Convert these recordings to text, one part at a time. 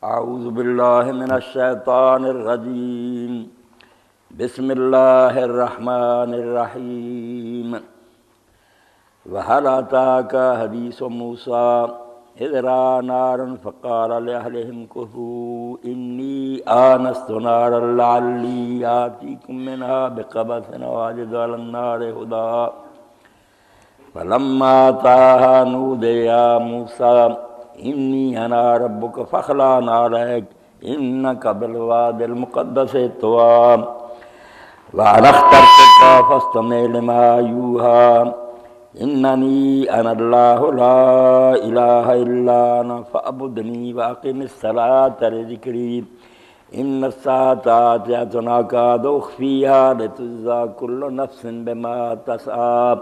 اعوذ باللہ من الشیطان الرجیم بسم اللہ الرحمن الرحیم وَهَلْ أَتَاكَ حَدِيثُ مُوسَىٰ إِذْ رَأَىٰ نَارًا فَقَالَ لِأَهْلِهِ امْكُثُوا إِنِّي آنَسْتُ نَارًا لَعَلِّي آتِيكُم مِّنْهَا بِقَبَسٍ أَوْ أَجِدُ عَلَى النَّارِ هُدًى فَلَمَّا أَتَاهَا نُودِيَ يَا مُوسَىٰ إِنِّي أَنَا رَبُّكَ فَاخْلَعْ نَعْلَيْكَ إِنَّكَ بِالْوَادِ الْمُقَدَّسِ طُوًى وَأَنَا اخْتَرْتُكَ فَاسْتَمِعْ لِمَا يُوحَىٰ إِنَّنِي أَنَا اللَّهُ لَا إِلَٰهَ إِلَّا أَنَا فَاعْبُدْنِي وَأَقِمِ الصَّلَاةَ لِذِكْرِي إِنَّ السَّاعَةَ آتِيَةٌ أَكَادُ أُخْفِيهَا لِتُجْزَىٰ كُلُّ نَفْسٍ بِمَا تَسْعَىٰ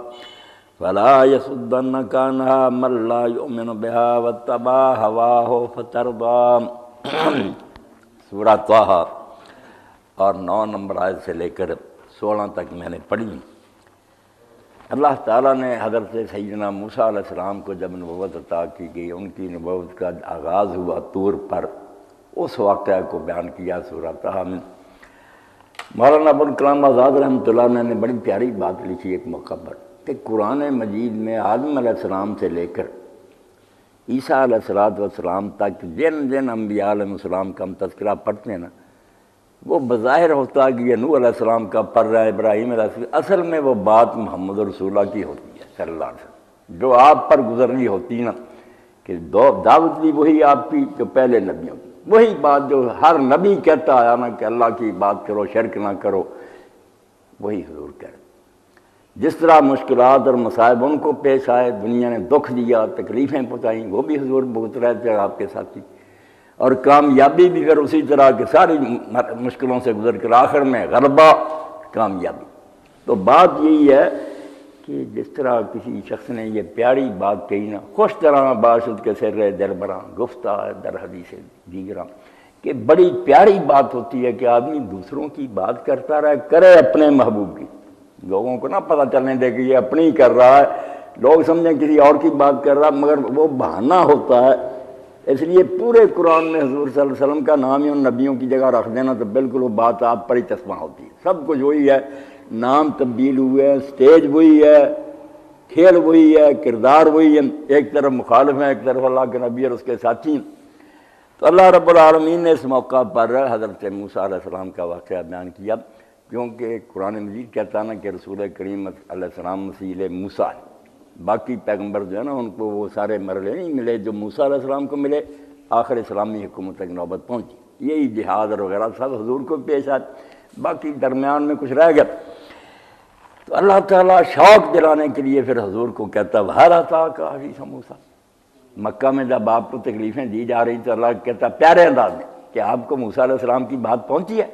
فَلَا يَصُدَّنَّكَ عَنْهَا مَن لَّا يُؤْمِنُ بِهَا وَاتَّبَعَ هَوَاهُ فَتَرْضَىٰ سورہ طٰہٰ اور 9 نمبر آیت سے لے کر 16 تک میں نے پڑھی۔ اللہ تعالیٰ نے حضرت سیدنا موسیٰ علیہ السلام کو جب نبوت عطا کی گئی، ان کی نبوت کا آغاز ہوا طور پر، اس واقعہ کو بیان کیا سورہ طٰہٰ میں۔ مولانا ابوالکلام آزاد رحمۃ اللہ نے بڑی پیاری بات لکھی ایک موقع پر کہ قرآن مجید میں آدم علیہ السلام سے لے کر عیسیٰ علیہ السلام تک جن جن انبیاء علیہ السلام کا ہم تذکرہ پڑھتے ہیں نا، وہ بظاہر ہوتا ہے کہ یہ نوح علیہ السلام کا پڑھ رہا ہے، ابراہیم علیہ السلام، اصل میں وہ بات محمد رسول اللہ کی ہوتی ہے صلی اللہ علیہ وسلم، جو آپ پر گزرنی ہوتی نا، کہ دعوت بھی وہی آپ کی جو پہلے نبیوں کی، وہی بات جو ہر نبی کہتا آیا نا کہ اللہ کی بات کرو، شرک نہ کرو، وہی حضور کہہ رہے۔ جس طرح مشکلات اور مصائب ان کو پیش آئے، دنیا نے دکھ دیا، تکلیفیں پہنچائیں، وہ بھی حضور بھگت رہے تھے آپ کے ساتھی، اور کامیابی بھی پھر اسی طرح کے ساری مشکلوں سے گزر کر آخر میں غلبہ، کامیابی۔ تو بات یہی ہے کہ جس طرح کسی شخص نے یہ پیاری بات کہی نا، خوش طرح باشد کے سر دل براں گفتہ در حدیث دیگراں، کہ بڑی پیاری بات ہوتی ہے کہ آدمی دوسروں کی بات کرتا رہے، کرے اپنے محبوب کی، لوگوں کو نہ پتہ چلنے دے کہ یہ اپنی کر رہا ہے، لوگ سمجھیں کسی اور کی بات کر رہا، مگر وہ بہانہ ہوتا ہے۔ اس لیے پورے قرآن میں حضور صلی اللہ علیہ وسلم کا نام ہی ان نبیوں کی جگہ رکھ دینا تو بالکل وہ بات آپ پر ہی چسپاں ہوتی ہے۔ سب کچھ وہی ہے، نام تبدیل ہوئے ہیں، سٹیج وہی ہے، کھیل وہی ہے، کردار وہی ہے، ایک طرف مخالف ہیں، ایک طرف اللہ کے نبی اور اس کے ساتھی ہیں۔ تو اللہ رب العالمین نے اس موقع پر حضرت موسیٰ علیہ السلام کا واقعہ بیان کیا، کیونکہ قرآن مجید کہتا ہے نا کہ رسول کریم علیہ السلام مسیل موسیٰ، باقی پیغمبر جو ہے نا ان کو وہ سارے مرحلے نہیں ملے جو موسیٰ علیہ السلام کو ملے، آخر اسلامی حکومت تک نوبت پہنچی، یہی جہاد اور وغیرہ سب حضور کو پیش آئے، باقی درمیان میں کچھ رہ گیا۔ تو اللہ تعالیٰ شوق دلانے کے لیے پھر حضور کو کہتا وَهَلْ أَتَاكَ حَدِيثُ مُوسَىٰ۔ مکہ میں جب آپ کو تکلیفیں دی جا رہی تو اللہ کہتا پیارے انداز میں کہ آپ کو موسیٰ علیہ السلام کی بات پہنچی ہے،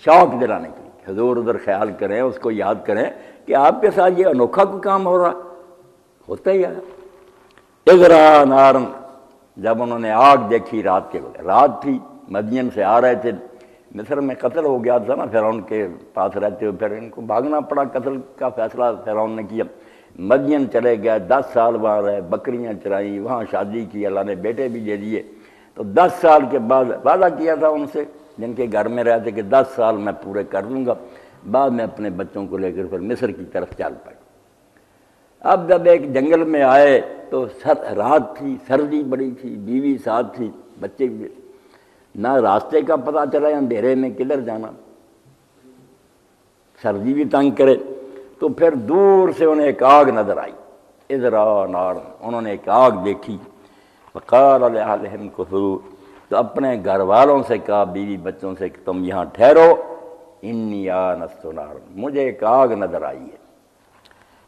شوق دلانے کے لیے حضور ادھر خیال کریں، اس کو یاد کریں کہ آپ کے ساتھ یہ انوکھا کوئی کام ہو رہا ہوتا ہی ہے۔ اِذْ رَأَىٰ نَارًا، جب انہوں نے آگ دیکھی رات کے وقت، رات تھی، مدین سے آ رہے تھے، مصر میں قتل ہو گیا تھا نا فرعون کے پاس رہتے ہوئے، پھر ان کو بھاگنا پڑا، قتل کا فیصلہ فرعون نے کیا، مدین چلے گئے، 10 سال وہاں رہے، بکریاں چرائیں، وہاں شادی کی، اللہ نے بیٹے بھی دے دیے۔ تو 10 سال کے بعد وعدہ کیا تھا ان سے جن کے گھر میں رہتے کہ 10 سال میں پورے کر دوں گا، بعد میں اپنے بچوں کو لے کر پھر مصر کی طرف چل پڑے۔ اب جب ایک جنگل میں آئے تو رات تھی، سردی بڑی تھی، بیوی ساتھ تھی، بچے بھی، نہ راستے کا پتہ چلا، اندھیرے میں کدھر جانا، سردی بھی تنگ کرے۔ تو پھر دور سے انہیں ایک آگ نظر آئی، اِذْ رَأَىٰ نَارًا، انہوں نے ایک آگ دیکھی، فَقَالَ لِأَهْلِهِ امْكُثُوا، تو اپنے گھر والوں سے کہا، بیوی بچوں سے کہ تم یہاں ٹھہرو، اِنِّی آنَسْتُ نَارًا، مجھے ایک آگ نظر آئی ہے،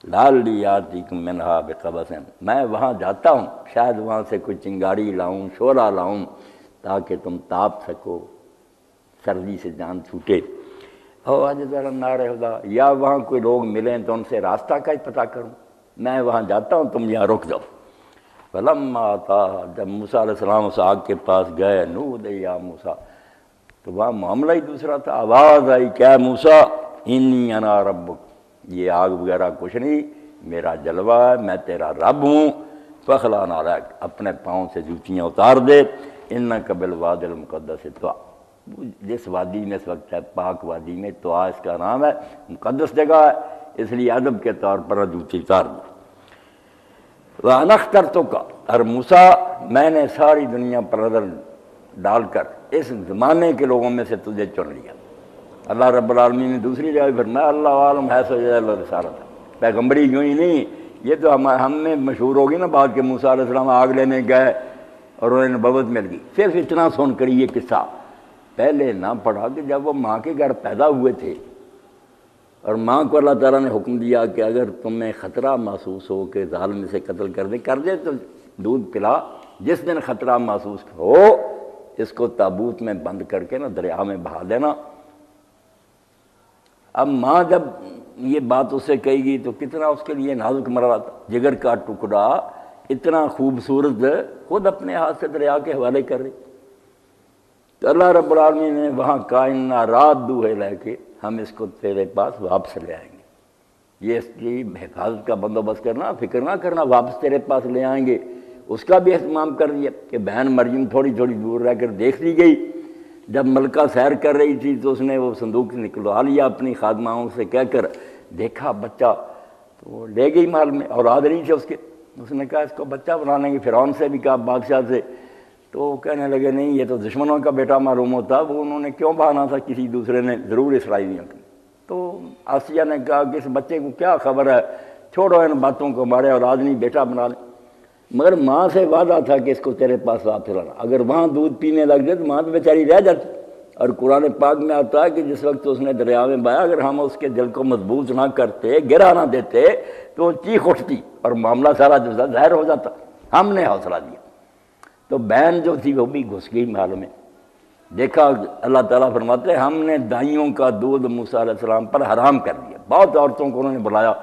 لَعَلِّی آتِیکُم مِّنْہَا بِقَبَسٍ، میں وہاں جاتا ہوں، شاید وہاں سے کوئی چنگاری لاؤں، شعلہ لاؤں تاکہ تم تاپ سکو، سردی سے جان چھوٹے، او اجد علی النار ہدیٰ، یا وہاں کوئی لوگ ملیں تو ان سے راستہ کا ہی پتہ کروں، میں وہاں جاتا ہوں، تم یہاں رک جاؤ۔ فَلَمَّا أَتَاهَا، جب موسیٰ علیہ السلام اس آگ کے پاس گئے، نُودِیَ یا موسیٰ، تو وہاں معاملہ ہی دوسرا تھا، آواز آئی کیا موسیٰ، انی انا ربک، یہ آگ وغیرہ کچھ نہیں، میرا جلوہ ہے، میں تیرا رب ہوں، فخلا نعلیک، اپنے پاؤں سے جوتیاں اتار دے، انک بالواد المقدس طوا، جس وادی میں اس وقت ہے پاک وادی میں، طوا اس کا نام ہے، مقدس جگہ ہے، اس لیے ادب کے طور پر اونچی اتار دی۔ وَأَنَا اخْتَرْتُكَ، اور موسیٰ میں نے ساری دنیا پر نظر ڈال کر اس زمانے کے لوگوں میں سے تجھے چن لیا۔ اللہ رب العالمین نے دوسری جگہ فرمایا اللہ عالم ہے سو رسالت، پیغمبری یوں ہی نہیں، یہ تو ہم میں مشہور ہوگی نا بات کہ موسیٰ علیہ السلام آگ لینے گئے اور انہیں نبوت مل گئی۔ صرف اتنا سن کر یہ قصہ پہلے نہ پڑھا کہ جب وہ ماں کے گھر پیدا ہوئے تھے اور ماں کو اللہ تعالیٰ نے حکم دیا کہ اگر تمہیں خطرہ محسوس ہو کہ ظالم اسے قتل کر دے تو دودھ پلا، جس دن خطرہ محسوس ہو اس کو تابوت میں بند کر کے نا دریا میں بہا دینا۔ اب ماں جب یہ بات اس سے کہی گئی تو کتنا اس کے لیے نازک مرحلہ تھا، جگر کا ٹکڑا اتنا خوبصورت خود اپنے ہاتھ سے دریا کے حوالے کر رہی، تو اللہ رب العالمین نے وہاں کائنہ رات دوہے لے کے ہم اس کو تیرے پاس واپس لے آئیں گے، یہ اس کی حفاظت کا بندوبست کرنا، فکر نہ کرنا، واپس تیرے پاس لے آئیں گے، اس کا بھی اہتمام کر دیا کہ بہن مریم تھوڑی تھوڑی دور رہ کر دیکھ لی گئی۔ جب ملکہ سیر کر رہی تھی تو اس نے وہ صندوق نکلوا لیا اپنی خادماؤں سے کہہ کر، دیکھا بچہ، تو وہ لے گئی محل میں، اولاد نہیں تھے اس کے، اس نے کہا اس کو بچہ بنا لیں گے، فرعون سے بھی کہا بادشاہ سے، تو وہ کہنے لگے نہیں یہ تو دشمنوں کا بیٹا معلوم ہوتا، وہ انہوں نے کیوں بہانا تھا کسی دوسرے نے، ضرور اسرائیلیوں کی۔ تو آسیہ نے کہا کہ اس بچے کو کیا خبر ہے، چھوڑو ان باتوں کو، ہمارے اولاد نہیں بیٹا بنا لیں، مگر ماں سے وعدہ تھا کہ اس کو تیرے پاس واپس لانا، اگر وہاں دودھ پینے لگ جائے تو ماں تو بیچاری رہ جاتی۔ اور قرآن پاک میں آتا ہے کہ جس وقت اس نے دریا میں بہایا اگر ہم اس کے دل کو مضبوط نہ کرتے، گرا نہ دیتے تو وہ چیخ اٹھتی اور معاملہ سارا جو تھا ظاہر ہو جاتا، ہم نے حوصلہ دیا۔ تو بہن جو تھی وہ بھی گھس گئی محل میں، دیکھا اللہ تعالیٰ فرماتے ہیں ہم نے دائیوں کا دودھ موسیٰ علیہ السلام پر حرام کر دیا، بہت عورتوں کو انہوں نے بلایا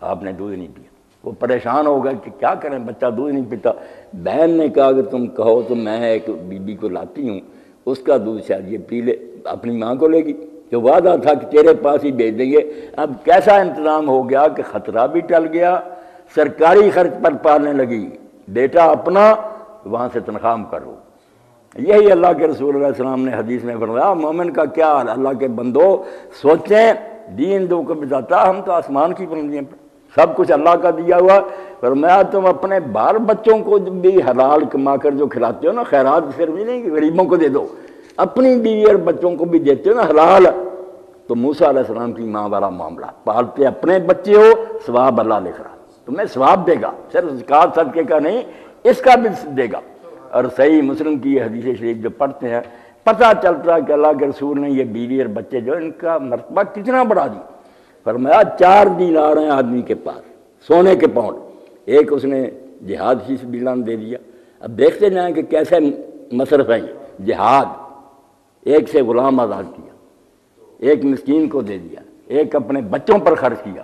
آپ نے دودھ نہیں پیا، وہ پریشان ہو گئے کہ کیا کریں بچہ دودھ نہیں پیتا۔ بہن نے کہا اگر تم کہو تو میں ایک بی بی کو لاتی ہوں، اس کا دودھ شاید یہ پی لے، اپنی ماں کو لے گی، جو وعدہ تھا کہ تیرے پاس ہی بھیج دیں گے۔ اب کیسا انتظام ہو گیا کہ خطرہ بھی ٹل گیا، سرکاری خرچ پر پالنے لگی، بیٹا اپنا وہاں سے تنخواہ کرو۔ یہی اللہ کے رسول علیہ السلام نے حدیث میں فرمایا مومن کا کیا حال، اللہ کے بندو سوچیں، دین دو کو بتاتا ہم تو آسمان کی بلندیاں پر، سب کچھ اللہ کا دیا ہوا، فرمایا تم اپنے بال بچوں کو بھی حلال کما کر جو کھلاتے ہو نا، خیرات صرف نہیں کہ غریبوں کو دے دو، اپنی بیوی اور بچوں کو بھی دیتے ہو نا حلال، تو موسیٰ علیہ السلام کی ماں والا معاملہ، پالتے اپنے بچے ہو ثواب اللہ لکھ رہا، تمہیں ثواب دے گا، صرف زکوٰۃ صدقے کا نہیں اس کا بھی دے گا۔ اور صحیح مسلم کی یہ حدیث شریف جو پڑھتے ہیں پتہ چلتا ہے کہ اللہ کے رسول نے یہ بیوی اور بچے جو ان کا مرتبہ کتنا بڑھا دیا۔ فرمایا 4 دینار ہیں آدمی کے پاس، سونے کے پاؤنڈ، ایک اس نے جہاد فی سبیل اللہ دے دیا۔ اب دیکھتے جائیں کہ کیسے مصرف ہیں یہ، جہاد، ایک سے غلام آزاد کیا، ایک مسکین کو دے دیا، ایک اپنے بچوں پر خرچ کیا۔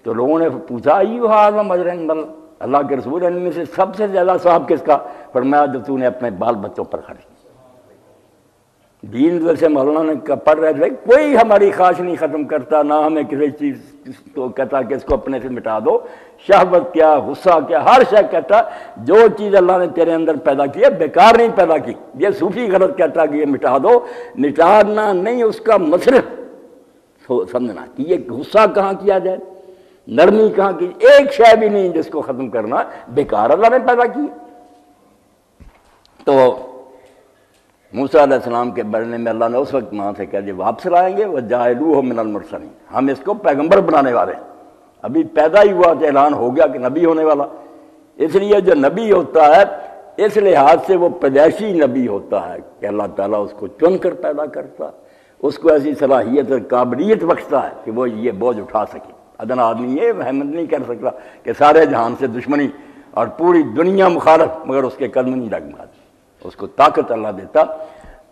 تو لوگوں نے پوچھا ایو اعظم اجر عند اللہ، اللہ کے رسول ان میں سے سب سے زیادہ ثواب کس کا؟ فرمایا جو تو نے اپنے بال بچوں پر خرچ کیا۔ دین جیسے مولانا نے پڑھ رہے تھے کوئی ہماری خواہش نہیں ختم کرتا، نہ ہمیں کسی چیز کو کہتا کہ اس کو اپنے سے مٹا دو، شہوت کیا، غصہ کیا، ہر شے کہتا جو چیز اللہ نے تیرے اندر پیدا کی ہے بیکار نہیں پیدا کی۔ یہ صوفی غلط کہتا کہ یہ مٹا دو، مٹانا نہیں، اس کا مصرف سمجھنا کہ یہ غصہ کہاں کیا جائے، نرمی کہاں کی، ایک شے بھی نہیں جس کو ختم کرنا، بیکار اللہ نے پیدا کی۔ تو موسیٰ علیہ السلام کے بڑھنے میں اللہ نے اس وقت ماں سے کہا جی واپس لائیں گے، وَجَعَلُوهُ مِنَ الْمُرْسَلِينَ، ہم اس کو پیغمبر بنانے والے ہیں، ابھی پیدا ہی ہوا تو اعلان ہو گیا کہ نبی ہونے والا۔ اس لیے جو نبی ہوتا ہے اس لحاظ سے وہ پیدائشی نبی ہوتا ہے کہ اللہ تعالیٰ اس کو چن کر پیدا کرتا، اس کو ایسی صلاحیت اور قابلیت بخشتا ہے کہ وہ یہ بوجھ اٹھا سکے۔ ادنا آدمی یہ احمد نہیں کر سکتا کہ سارے جہان سے دشمنی اور پوری دنیا مخالف، مگر اس کے قدم نہیں ڈگمگاتے، اس کو طاقت اللہ دیتا۔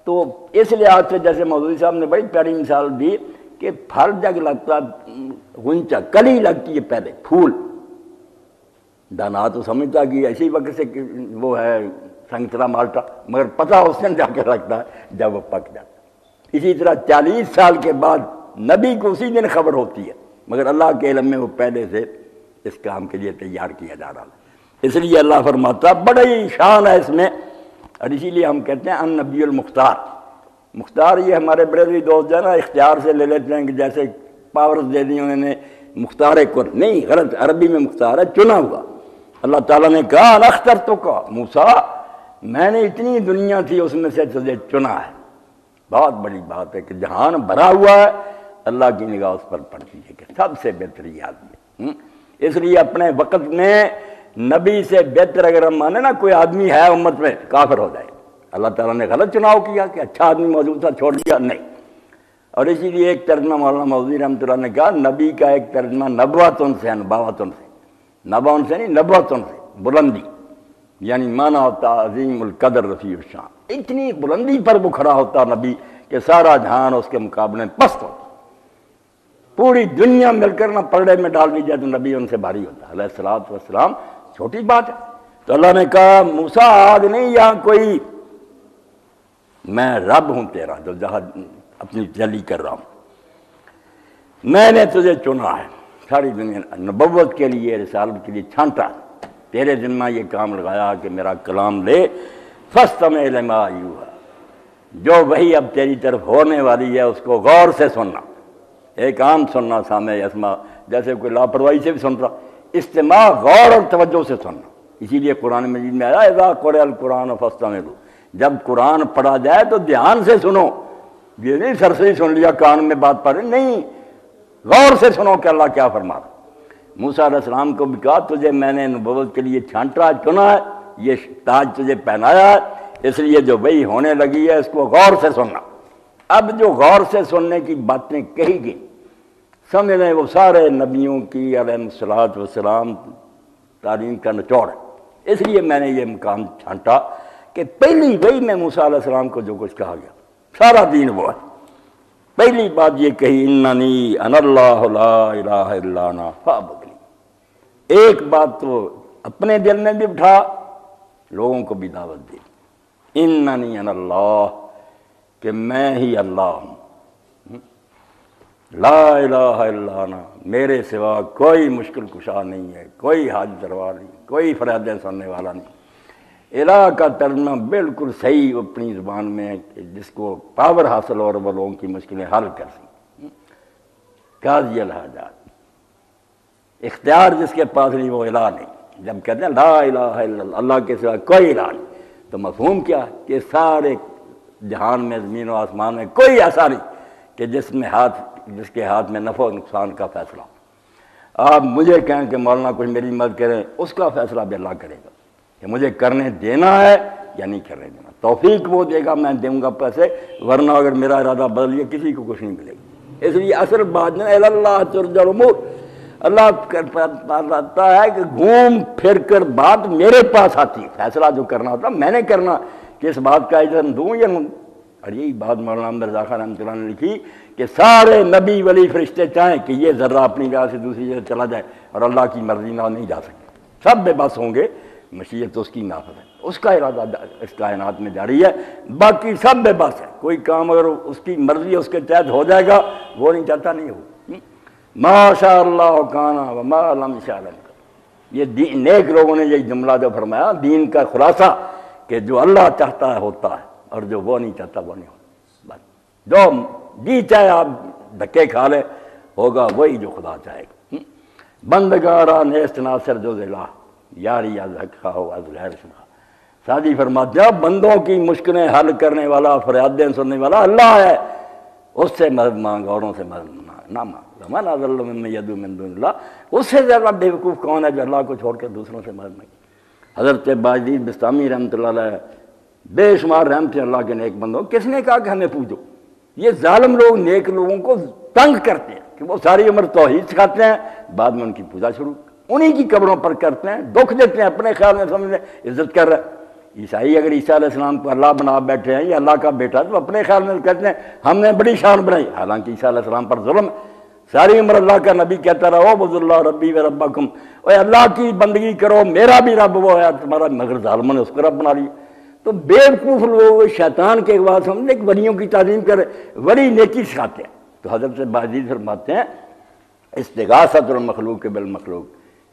تو اس لحاظ سے جیسے مودودی صاحب نے بڑی پیاری مثال دی کہ پھل جگ لگتا غنچہ، کلی لگتی ہے پہلے، پھول، دانا تو سمجھتا کہ اسی وقت سے وہ ہے سنگترا مالٹا، مگر پتہ اس نے جا کے رکھتا ہے جب وہ پک جاتا۔ اسی طرح 40 سال کے بعد نبی کو اسی دن خبر ہوتی ہے، مگر اللہ کے علم میں وہ پہلے سے اس کام کے لیے تیار کیا جا رہا ہے۔ اس لیے اللہ فرماتا بڑی شان ہے اس میں، اور اسی لیے ہم کہتے ہیں ان نبی المختار. مختار یہ ہمارے بریلوی دوست جو ہے نا اختیار سے لے لیتے ہیں کہ جیسے پاورز دے دی انہوں نے مختار کن. نہیں، غلط. عربی میں مختار ہے چنا ہوا. اللہ تعالیٰ نے کہا انا اخترتک موسیٰ، میں نے اتنی دنیا تھی اس میں سے تجھے چنا ہے. بہت بڑی بات ہے کہ جہان بھرا ہوا ہے، اللہ کی نگاہ اس پر پڑتی ہے کہ سب سے بہترین آدمی. اس لیے اپنے وقت میں نبی سے بہتر اگر ہم مانے نا کوئی آدمی ہے امت میں کافر ہو جائے. اللہ تعالیٰ نے غلط چناؤ کیا کہ اچھا آدمی موجود تھا چھوڑ دیا، نہیں. اور اسی لیے ایک ترجمہ مولانا مودودی رحمۃ اللہ نے کہا نبی کا ایک ترجمہ نبوتن سے، نبوتن سے، نبوتن سے نہیں، نبوتن سے بلندی، یعنی معنی ہوتا عظیم القدر رفیع الشان. اتنی بلندی پر وہ کھڑا ہوتا نبی کہ سارا جہان اس کے مقابلے میں پست ہوتا. پوری دنیا مل کر نہ پلڑے میں ڈال دی جائے تو نبی ان سے بھاری ہوتا علیہ الصلوۃ والسلام. چھوٹی بات ہے. تو اللہ نے کہا موسیٰ آج نہیں یہاں کوئی، میں رب ہوں تیرا جو جہاں اپنی تجلی کر رہا ہوں. میں نے تجھے چنا ہے ساری دنیا نبوت کے لیے، رسالت کے لیے چھانٹا. تیرے ذمہ یہ کام لگایا کہ میرا کلام لے. فاستمع لما یوحیٰ، جو وحی اب تیری طرف ہونے والی ہے اس کو غور سے سننا. ایک عام سننا سامع اسما جیسے کوئی لاپرواہی سے بھی سن رہا، استماع غور اور توجہ سے سننا. اسی لیے قرآن مجید میں آیا اذا قرئ القرآن فاستمعوا، جب قرآن پڑھا جائے تو دھیان سے سنو. یہ نہیں سر سے ہی سن لیا کان میں بات پڑھ، نہیں، غور سے سنو کہ اللہ کیا فرما رہا. موسیٰ علیہ السلام کو بھی کہا تجھے میں نے نبوت کے لیے چھانٹا چنا ہے، یہ تاج تجھے پہنایا ہے، اس لیے جو وہی ہونے لگی ہے اس کو غور سے سننا. اب جو غور سے سننے کی باتیں کہی گئی سمجھ لیں وہ سارے نبیوں کی علیہ الصلوۃ والسلام تعلیم کا نچوڑ ہے. اس لیے میں نے یہ مقام چھانٹا کہ پہلی وہی میں موسیٰ علیہ السلام کو جو کچھ کہا گیا سارا دین وہ ہے. پہلی بات یہ کہی اننی انا اللہ لا الہ الا انا فاعبدنی. ایک بات تو اپنے دل میں بھی اٹھا، لوگوں کو بھی دعوت دی. اننی انا اللہ، کہ میں ہی اللہ ہوں. لا الہ الا انا، میرے سوا کوئی مشکل کشا نہیں ہے، کوئی حاجت روا نہیں، کوئی فریادیں سننے والا نہیں. الہ کا ترجمہ بالکل صحیح اپنی زبان میں ہے کہ جس کو پاور حاصل ہو اور وہ لوگوں کی مشکلیں حل کر سکیں. قاضی الحاجات، اختیار جس کے پاس نہیں وہ الہ نہیں. جب کہتے ہیں لا الہ الا اللہ، اللہ کے سوا کوئی الہ نہیں، تو مفہوم کیا ہے کہ سارے جہان میں زمین و آسمان میں کوئی ایسا نہیں کہ جس کے ہاتھ میں نفع و نقصان کا فیصلہ. آپ مجھے کہیں کہ مولانا کچھ میری مدد کریں، اس کا فیصلہ بھی اللہ کرے گا کہ مجھے کرنے دینا ہے یا نہیں کرنے دینا. توفیق وہ دے گا، میں دوں گا پیسے، ورنہ اگر میرا ارادہ بدل گیا کسی کو کچھ نہیں ملے گا. اس لیے اصل بات نہیں الی اللہ ترجع الامور. اللہ کرتا ہے کہ گھوم پھر کر بات میرے پاس آتی ہے. فیصلہ جو کرنا ہوتا میں نے کرنا کہ اس بات کا اذن دوں یا نہیں. اور یہی بات مولانا احمد رضا خان رحمۃ اللہ نے لکھی کہ سارے نبی ولی فرشتے چاہیں کہ یہ ذرہ اپنی جگہ سے دوسری جگہ چلا جائے اور اللہ کی مرضی نہ نہیں جا سکے. سب بے بس ہوں گے، مشیت اس کی نافذ ہے، اس کا ارادہ اس کائنات میں جاری ہے. باقی سب بے بس ہے. کوئی کام اگر اس کی مرضی اس کے تحت ہو جائے گا، وہ نہیں چاہتا نہیں ہو. ما شاء اللہ کان وما لم یشاء لم یکن. یہ نیک لوگوں نے یہ جملہ جو فرمایا دین کا خلاصہ کہ جو اللہ چاہتا ہے ہوتا ہے اور جو وہ نہیں چاہتا وہ نہیں ہوتا. بس جو جی چاہے آپ دھکے کھا لے ہوگا وہی جو خدا چاہے گا. بندگارا نیست ناصر جو ذلہ یاری از حق ہو از غیر شما. سادی فرماتے ہیں بندوں کی مشکلیں حل کرنے والا، فریادیں سننے والا اللہ ہے. اس سے مدد مانگ، اوروں سے مدد نہ مانگ. من اضل ممن یدعو من دون اللہ. اس سے زیادہ بیوقوف کون ہے جو اللہ کو چھوڑ کے دوسروں سے مدد مانگے. حضرت باجدید بستامی رحمۃ اللہ علیہ بے شمار رحمت اللہ کے نیک بندوں. کس نے کہا کہ ہمیں پوجو؟ یہ ظالم لوگ نیک لوگوں کو تنگ کرتے ہیں کہ وہ ساری عمر توحید سکھاتے ہیں، بعد میں ان کی پوجا شروع انہی کی قبروں پر کرتے ہیں، دکھ دیتے ہیں، اپنے خیال میں سمجھتے ہیں عزت کر رہے ہیں. عیسائی اگر عیسیٰ علیہ السلام کو اللہ بنا بیٹھے ہیں یا اللہ کا بیٹا تو اپنے خیال میں کہتے ہیں ہم نے بڑی شان بنائی، حالانکہ عیسیٰ علیہ السلام پر ظلم ہے. ساری عمر اللہ کا نبی کہتا رہا عبدوا اللہ ربی و ربکم، اے اللہ کی بندگی کرو، میرا بھی رب وہ ہے تمہارا، مگر ظالموں نے اس کو رب بنا لیا. تو بیوقوف لوگ شیطان کے بعد سمجھتے کہ ولیوں کی تعظیم کرے، ولی نیکی سکھاتے ہیں. تو حضرت باجدید فرماتے ہیں استغاثۃ المخلوق بالمخلوق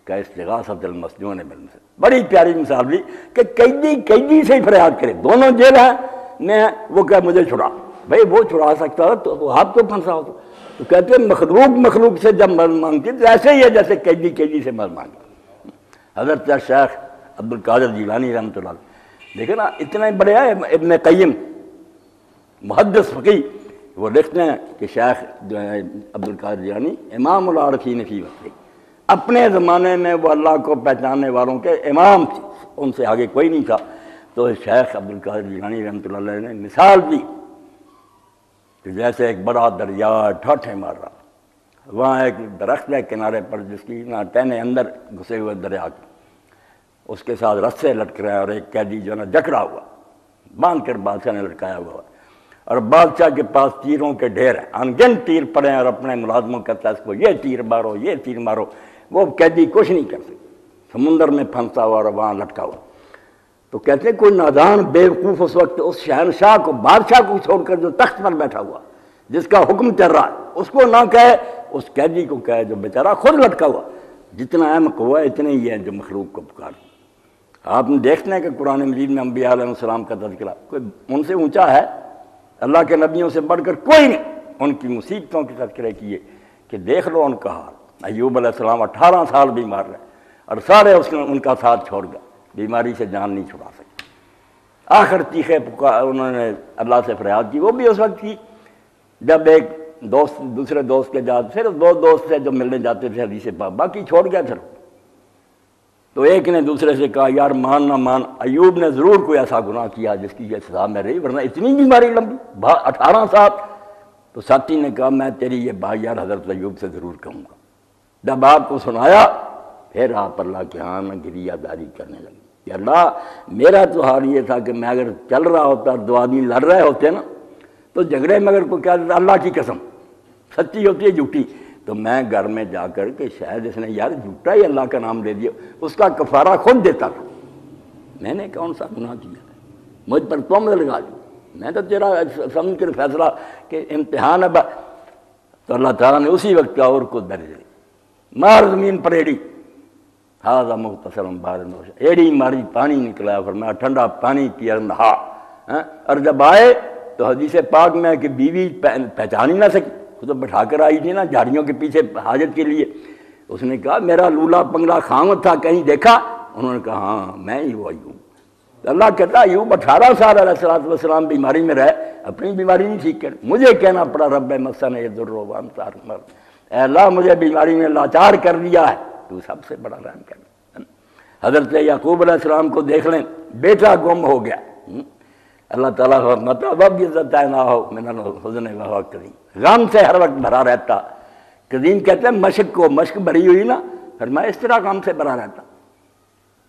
کا استغاثۃ المسجون بالمسجون، بڑی پیاری مثال دی کہ قیدی سے ہی فریاد کرے، دونوں جیل میں وہ کہ مجھے چھڑا، بھائی وہ چھڑا سکتا ہے تو آپ تو پھنسا ہو، تو کہتے ہیں مخلوق سے جب مدد مانگتی تو ایسے ہی ہے جیسے قیدی سے مدد مانگتی۔ حضرت شیخ عبد القادر جیلانی رحمۃ اللہ علیہ، دیکھیں نا اتنے بڑے ہیں، ابن قیم محدث فقی، وہ لکھتے ہیں کہ شیخ جو ہے عبد القادر جیلانی امام العارفین فی وقت، اپنے زمانے میں وہ اللہ کو پہچاننے والوں کے امام تھے، ان سے آگے کوئی نہیں تھا۔ تو شیخ عبد القادر جیلانی رحمۃ اللہ علیہ نے مثال دی کہ جیسے ایک بڑا دریا ٹھاٹھیں مار رہا، وہاں ایک درخت ہے کنارے پر جس کی نہ ٹہنے اندر گھسے ہوئے دریا کی، اس کے ساتھ رسے لٹک رہے ہیں، اور ایک قیدی جو ہے نا جکڑا ہوا باندھ کر بادشاہ نے لٹکایا ہوا، اور بادشاہ کے پاس تیروں کے ڈھیر ہیں، انگن تیر پڑے ہیں، اور اپنے ملازموں کہتا ہے اس کو یہ تیر مارو یہ تیر مارو، وہ قیدی کچھ نہیں کر سکتے، سمندر میں پھنسا ہوا اور وہاں لٹکا ہوا۔ تو کہتے ہیں کوئی نادان بیوقوف اس وقت اس شہنشاہ کو، بادشاہ کو چھوڑ کر جو تخت پر بیٹھا ہوا جس کا حکم چل رہا ہے، اس کو نہ کہے، اس قیدی کو کہے جو بیچارہ خود لٹکا ہوا، جتنا اہم قوہ اتنے ہی ہے جو مخلوق کو پکار۔ آپ نے دیکھتے ہیں کہ قرآن مجید میں انبیاء علیہ السلام کا تذکرہ، کوئی ان سے اونچا ہے؟ اللہ کے نبیوں سے بڑھ کر کوئی نہیں، ان کی مصیبتوں کے تذکرے کیے کہ دیکھ لو ان کا حال۔ ایوب علیہ السلام 18 سال بیمار رہے، اور سارے ان کا ساتھ چھوڑ گئے، بیماری سے جان نہیں چھڑا سکے، آخر چیخے انہوں نے اللہ سے فریاد کی، وہ بھی اس وقت کی جب ایک دوست دوسرے دوست کے جات، پھر دو دوست تھے جو ملنے جاتے تھے حدیث پاک، باقی چھوڑ گیا پھر۔ تو ایک نے دوسرے سے کہا یار مان نہ مان، ایوب نے ضرور کوئی ایسا گناہ کیا جس کی یہ سزا میں رہی، ورنہ اتنی بیماری لمبی 18 سال۔ تو ساتھی نے کہا میں تیری یہ بات یار حضرت ایوب سے ضرور کہوں گا۔ جب آپ کو سنایا پھر آپ اللہ کے ہاں میں گریہ داری کرنے لگے کہ اللہ میرا تو حال یہ تھا کہ میں اگر چل رہا ہوتا، دو آدمی لڑ رہے ہوتے نا، تو جھگڑے میں اگر کوئی کہہ دیتا اللہ کی قسم سچی ہوتی ہے جھوٹی، تو میں گھر میں جا کر کہ شاید اس نے یار جھوٹا ہی اللہ کا نام دے دیا، اس کا کفارہ خود دیتا تھا۔ میں نے کون سا گناہ کیا ہے مجھ پر تم لگا دی، میں تو تیرا سمجھ کر فیصلہ کہ امتحان ہے، تو اللہ تعالیٰ نے اسی وقت کا اور کو درج دی، مار زمین پر ایڑی، ہاذا مغتسل بارد نوش، ایڑی ماری پانی نکلا، فرمایا ٹھنڈا پانی پیا نہا۔ اور جب آئے تو حدیث پاک میں کہ بیوی پہچان ہی نہ سکی، خود تو بٹھا کر آئی تھی نا جھاڑیوں کے پیچھے حاجت کے لیے، اس نے کہا میرا لولا پنگلا خامد تھا کہیں دیکھا؟ انہوں نے کہا ہاں میں ہی وہ ایوب۔ اللہ کہتا ایوب 18 سال علیہ السلام بیماری میں رہے، اپنی بیماری نہیں ٹھیک کر، مجھے کہنا پڑا رب مسنی الضر وانت ارحم الراحمین، اے اللہ مجھے بیماری میں لاچار کر دیا ہے، تو سب سے بڑا رحم کر۔ حضرت یعقوب علیہ السلام کو دیکھ لیں، بیٹا گم ہو گیا، اللہ تعالیٰ وب نہ ہو من الحزن وهو قدیم، غم سے ہر وقت بھرا رہتا۔ قدیم کہتے ہیں مشق کو، مشق بھری ہوئی نا، فرمایا اس طرح غم سے بھرا رہتا،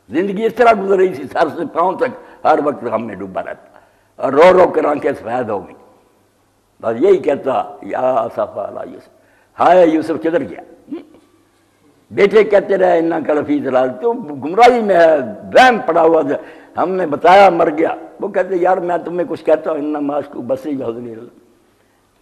زندگی اس طرح گزر رہی تھی، سر سے پاؤں تک ہر وقت غم میں ڈوبا رہتا، اور رو رو کر آنکھیں سفید ہو گئی، بس یہی کہتا یا اسف علی یوسف، ہائے یوسف کدھر گیا؟ بیٹے کہتے رہے انہ کا لفی ضلال، تو گمراہی میں ہے، وہم پڑا ہوا تھا، ہم نے بتایا مر گیا۔ وہ کہتے یار میں تمہیں کچھ کہتا ہوں، انما اشکو بثی وحزنی اللہ۔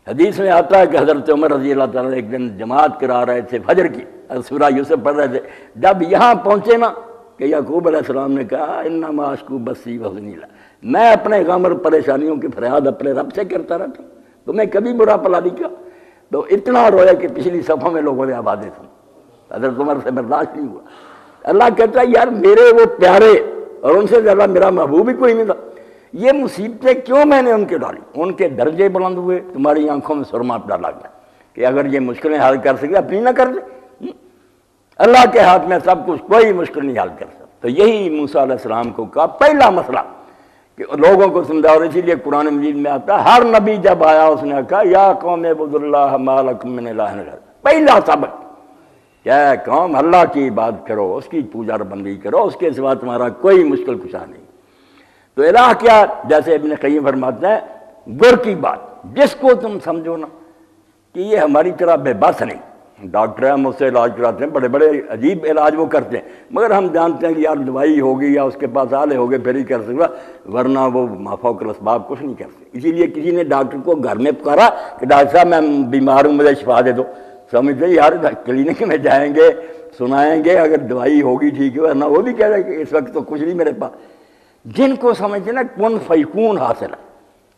حدیث میں آتا ہے کہ حضرت عمر رضی اللہ تعالیٰ ایک دن جماعت کرا رہے تھے فجر کی، سورہ یوسف پڑھ رہے تھے، جب یہاں پہنچے نا کہ یعقوب علیہ السلام نے کہا انما اشکو بثی وحزنی اللہ، میں اپنے غم اور پریشانیوں کی فریاد اپنے رب سے کرتا رہتا ہوں، تمہیں کبھی برا پلا نہیں کیا؟ تو اتنا رویا کہ پچھلی صفوں میں لوگوں نے آوازیں سنی، حضرت عمر سے برداشت نہیں ہوا۔ اللہ کہتا ہے یار میرے وہ پیارے اور ان سے زیادہ میرا محبوب ہی کوئی نہیں تھا، یہ مصیبتیں کیوں میں نے ان کے ڈالی؟ ان کے درجے بلند ہوئے، تمہاری آنکھوں میں سرما ڈالا گیا کہ اگر یہ مشکلیں حل کر سکے اپنی نہ کر دے، اللہ کے ہاتھ میں سب کچھ، کوئی مشکل نہیں حل کر سکتا۔ تو یہی موسیٰ علیہ السلام کو کہا پہلا مسئلہ کہ لوگوں کو سمجھا، اور اسی لیے قرآن مجید میں آتا ہے ہر نبی جب آیا اس نے کہا یا قوم اعبدوا اللہ ما لکم من الہ غیرہ، پہلا سبق کیا قوم اللہ کی عبادت کرو، اس کی پوجا بندی کرو، اس کے سوا تمہارا کوئی مشکل کشا نہیں۔ تو الہ کیا؟ جیسے ابن قیم فرماتے ہیں گر کی بات، جس کو تم سمجھو نا کہ یہ ہماری طرح بے بس نہیں، ڈاکٹر ہیں مجھ سے علاج کراتے ہیں، بڑے بڑے عجیب علاج وہ کرتے ہیں، مگر ہم جانتے ہیں کہ یار دوائی ہوگی یا اس کے پاس آلے ہوگے پھر ہی کر سکتا، ورنہ وہ مافوق الاسباب کچھ نہیں کرتے۔ اسی لیے کسی نے ڈاکٹر کو گھر میں پکارا کہ ڈاکٹر صاحب میں بیمار ہوں مجھے شفا دے دو، سمجھتے یار کلینک میں جائیں گے سنائیں گے اگر دوائی ہوگی ٹھیک ہے ورنہ وہ بھی کہہ رہے کہ اس وقت تو کچھ نہیں میرے پاس. جن کو سمجھتے نا کن فیکون حاصل ہے،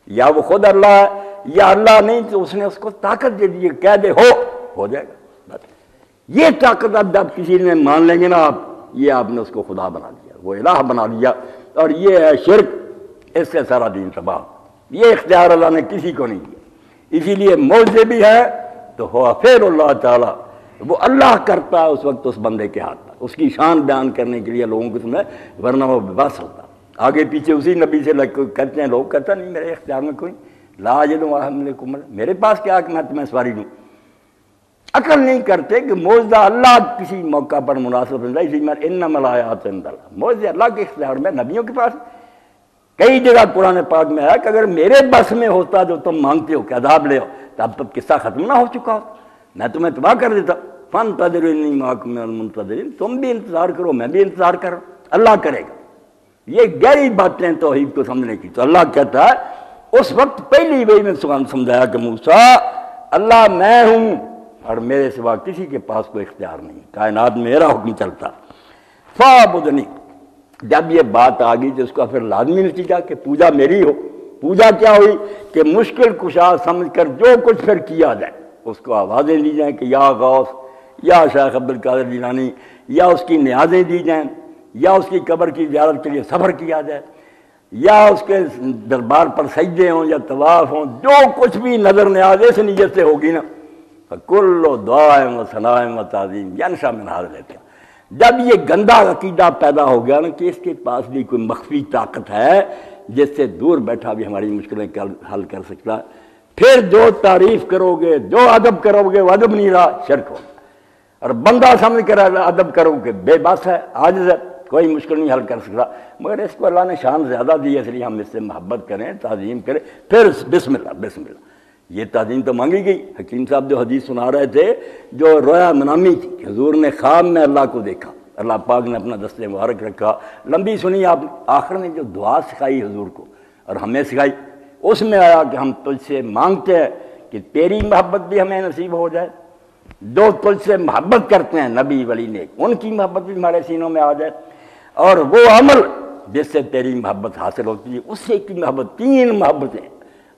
یا وہ خود اللہ ہے یا اللہ نہیں تو اس نے اس کو طاقت دے دی، کہہ دے ہو جائے گا. بس یہ طاقت اب جب کسی نے مان لیں گے نا آپ، یہ آپ نے اس کو خدا بنا دیا، وہ الہ بنا دیا، اور یہ ہے شرک. اس سے سارا دین تباہ. یہ اختیار اللہ نے کسی کو نہیں دیا. اسی لیے معجزے بھی ہے تو ہوا فعل اللہ تعالیٰ، وہ اللہ کرتا ہے اس وقت اس بندے کے ہاتھ میں، اس کی شان بیان کرنے کے لیے لوگوں کو سمجھے، ورنہ وہ بس ہوتا. آگے پیچھے اسی نبی سے کہتے ہیں لوگ، کہتا نہیں میرے اختیار میں کوئی لا اجد ما حملکم، میرے پاس کیا کہ میں تمہیں سواری دوں. عقل نہیں کرتے کہ معجزہ اللہ کسی موقع پر مناسب ہے. اسی میں انما الآیات عند اللہ، معجزے اللہ کے اختیار میں، نبیوں کے پاس. کئی جگہ قرآن پاک میں ہے کہ اگر میرے بس میں ہوتا جو تم مانگتے ہو کہ عذاب لے ہو تو اب تک قصہ ختم نہ ہو چکا ہو، میں تمہیں تباہ کر دیتا. فانتظروا انی معکم من المنتظرین، تم بھی انتظار کرو میں بھی انتظار کروں، اللہ کرے گا. یہ گہری باتیں توحید کو سمجھنے کی. تو اللہ کہتا ہے اس وقت پہلی وہی میں سمجھایا کہ موسیٰ اللہ میں ہوں اور میرے سوا کسی کے پاس کوئی اختیار نہیں، کائنات میں میرا حکم چلتا. فاعبدنی، جب یہ بات آ گئی تو اس کا پھر لازمی نتیجہ کہ پوجا میری ہو. پوجا کیا ہوئی کہ مشکل کشا سمجھ کر جو کچھ پھر کیا جائے، اس کو آوازیں دی جائیں کہ یا غوث یا شیخ عبد القادر جیلانی، یا اس کی نیازیں دی جائیں، یا اس کی قبر کی زیارت کے لیے سفر کیا جائے، یا اس کے دربار پر سجدے ہوں یا طواف ہوں، جو کچھ بھی نظر نیاز اس نیت سے ہوگی نا، کل دعائیں و ثنائیں و تعظیم ینشا من هذا الاعتقاد. جب یہ گندا عقیدہ پیدا ہو گیا نا کہ اس کے پاس بھی کوئی مخفی طاقت ہے جس سے دور بیٹھا بھی ہماری مشکلیں حل کر سکتا ہے، پھر جو تعریف کرو گے، جو ادب کرو گے وہ ادب نہیں رہا، شرک ہوگا. اور بندہ سمجھ کر ادب کرو کہ بے بس ہے، عاجز ہے، کوئی مشکل نہیں حل کر سکتا. مگر اس کو اللہ نے شان زیادہ دی ہے، اس لیے ہم اس سے محبت کریں، تعظیم کریں. پھر بسم اللہ بسم اللہ، یہ تعظیم تو مانگی گئی. حکیم صاحب جو حدیث سنا رہے تھے، جو رویا منامی تھی کہ حضور نے خواب میں اللہ کو دیکھا، اللہ پاک نے اپنا دست مبارک رکھا، لمبی سنی آپ. آخر میں جو دعا سکھائی حضور کو اور ہمیں سکھائی، اس میں آیا کہ ہم تجھ سے مانگتے ہیں کہ تیری محبت بھی ہمیں نصیب ہو جائے، جو تجھ سے محبت کرتے ہیں نبی ولی نیک، ان کی محبت بھی ہمارے سینوں میں آ جائے، اور وہ عمل جس سے تیری محبت حاصل ہوتی ہے اس سے کی محبت. تین محبتیں،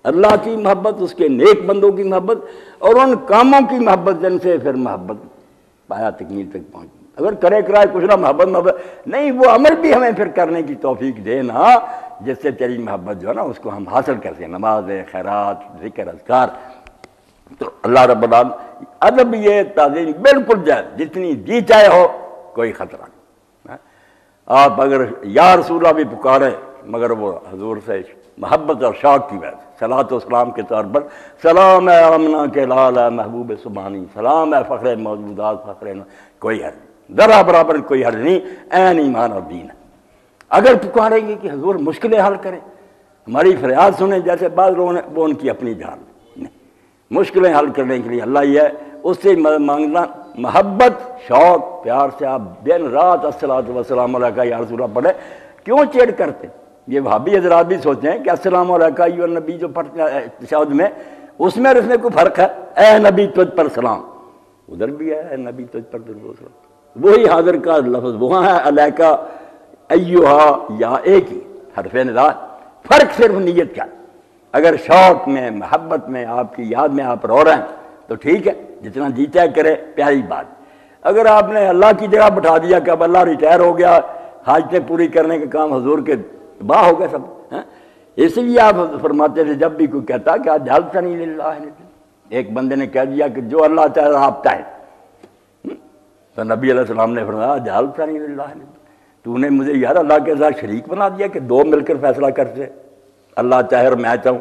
اللہ کی محبت، اس کے نیک بندوں کی محبت، اور ان کاموں کی محبت جن سے پھر محبت پایا تکمیل تک پہنچ. اگر کرے کرائے کچھ نہ محبت نہیں، وہ عمل بھی ہمیں پھر کرنے کی توفیق دے نا جس سے تیری محبت جو ہے نا اس کو ہم حاصل کر سکیں. نماز، خیرات، ذکر، اذکار. تو اللہ رب العالمین ادب یہ تعظیم بالکل جائز، جتنی جی چاہے ہو، کوئی خطرہ نہیں. آپ اگر یا رسول اللہ بھی پکارے مگر وہ حضور سے محبت اور شوق کی وجہ سے، صلاۃ و سلام کے طور پر، سلام اے آمنہ کے لال اے محبوب سبحانی، سلام اے فخر موجودات فخر، کوئی حرج نہیں، ذرا برابر کوئی حرج نہیں. عین ایمان اور دین ہے. اگر پکاریں گے کہ حضور مشکلیں حل کریں، ہماری فریاد سنیں، جیسے بعض لوگوں نے، وہ ان کی اپنی جان نہیں. مشکلیں حل کرنے کے لیے اللہ ہی ہے، اس سے مانگنا محبت، شوق، پیار سے. آپ دن رات الصلاۃ والسلام علیکہ یا رسول اللہ پڑھے، کیوں چیڑ کرتے؟ یہ وہابی حضرات بھی سوچیں کہ السلام علیکہ ایھا النبی جو پڑھتے ہیں تشہد میں، اس میں اور اس میں کوئی فرق ہے؟ اے نبی تجھ پر سلام، ادھر بھی ہے اے نبی تجھ پر درود و سلام، وہی حاضر کا لفظ وہاں ہے علیکہ ایھا، یا ایک ہی حرف ندا. فرق صرف نیت کا. اگر شوق میں، محبت میں، آپ کی یاد میں آپ رو رہے ہیں تو ٹھیک ہے، جتنا جی چاہے کرے، پیاری بات. اگر آپ نے اللہ کی جگہ بٹھا دیا کہ اب اللہ ریٹائر ہو گیا، حاجتیں پوری کرنے کے کام حضور کے تباہ ہو گئے سب. اس لیے آپ فرماتے تھے جب بھی کوئی کہتا کہ آج جعلتنی للہ، ایک بندے نے کہہ دیا کہ جو اللہ چاہے آپ چاہے، تو نبی علیہ السلام نے فرمایا جعلتنی للہ، تو نے مجھے یار اللہ کے ساتھ شریک بنا دیا کہ دو مل کر فیصلہ کرتے، اللہ چاہے اور میں چاہوں.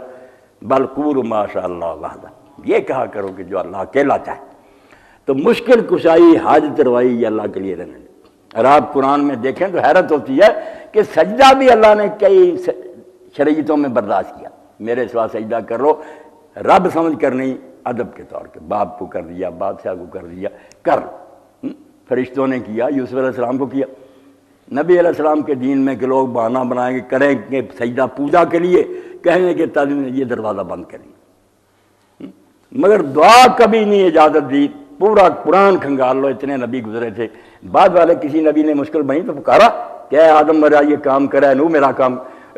بل قولوا ما شاء اللہ وحدہ، یہ کہا کرو کہ جو اللہ اکیلا چاہے. تو مشکل کشائی، حاجت روائی یہ اللہ کے لیے رہنے. اور آپ قرآن میں دیکھیں تو حیرت ہوتی ہے کہ سجدہ بھی اللہ نے کئی شریعتوں میں برداشت کیا. میرے سوا سجدہ کر لو، رب سمجھ کر نہیں، ادب کے طور پہ. باپ کو کر دیا، بادشاہ کو کر دیا، کر. فرشتوں نے کیا، یوسف علیہ السلام کو کیا. نبی علیہ السلام کے دین میں کہ لوگ بہانہ بنائیں گے، کریں گے سجدہ پوجا کے لیے، کہیں گے کہ تعلیم نے یہ دروازہ بند کریں. مگر دعا کبھی نہیں اجازت دی پورا قرآن کھنگال لو، اتنے نبی گزرے تھے، بعد والے کسی نبی نے مشکل بنی تو پکارا کہ آدم میرا یہ کام کرا ہے، نو میرا کام،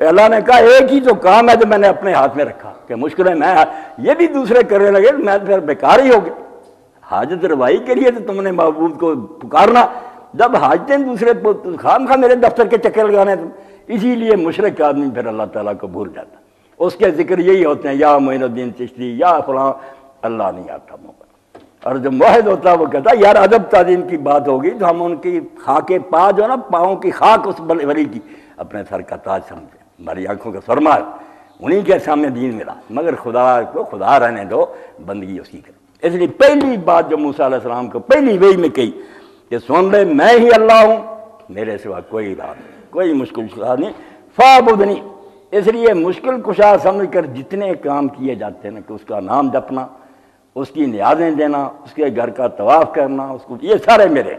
اللہ نے کہا ایک ہی تو کام ہے جو میں نے اپنے ہاتھ میں رکھا کہ مشکلیں میں، یہ بھی دوسرے کرنے لگے میں پھر بیکار ہی ہو گیا۔ حاجت روائی کے لیے تو تم نے معبود کو پکارنا، جب حاجتیں دوسرے خام خواہ میرے دفتر کے چکر لگانے تم، اسی لیے مشرک آدمی پھر اللہ تعالیٰ کو بھول جاتا، اس کے ذکر یہی ہوتے ہیں یا معین الدین چشتی یا فلاں، اللہ نہیں آتا موقع۔ اور جب موحد ہوتا وہ کہتا یار ادب تعظیم کی بات ہوگی تو ہم ان کی خاک پا جو نا، پاؤں کی خاک اس ولی کی اپنے سر کا تاج سمجھیں، ہماری آنکھوں کا سرما ہے، انہیں کے سامنے دین ملا، مگر خدا کو خدا رہنے دو، بندگی اس کی کرو۔ اس لیے پہلی بات جو موسیٰ علیہ السلام کو پہلی وحی میں کہی کہ سن لے میں ہی اللہ ہوں، میرے سوا کوئی الہ نہیں، کوئی مشکل کشا نہیں، فاعبدنی۔ اس لیے مشکل کشا سمجھ کر جتنے کام کیے جاتے ہیں نا کہ اس کا نام جپنا، اس کی نیازیں دینا، اس کے گھر کا طواف کرنا، اس کو یہ سارے میرے،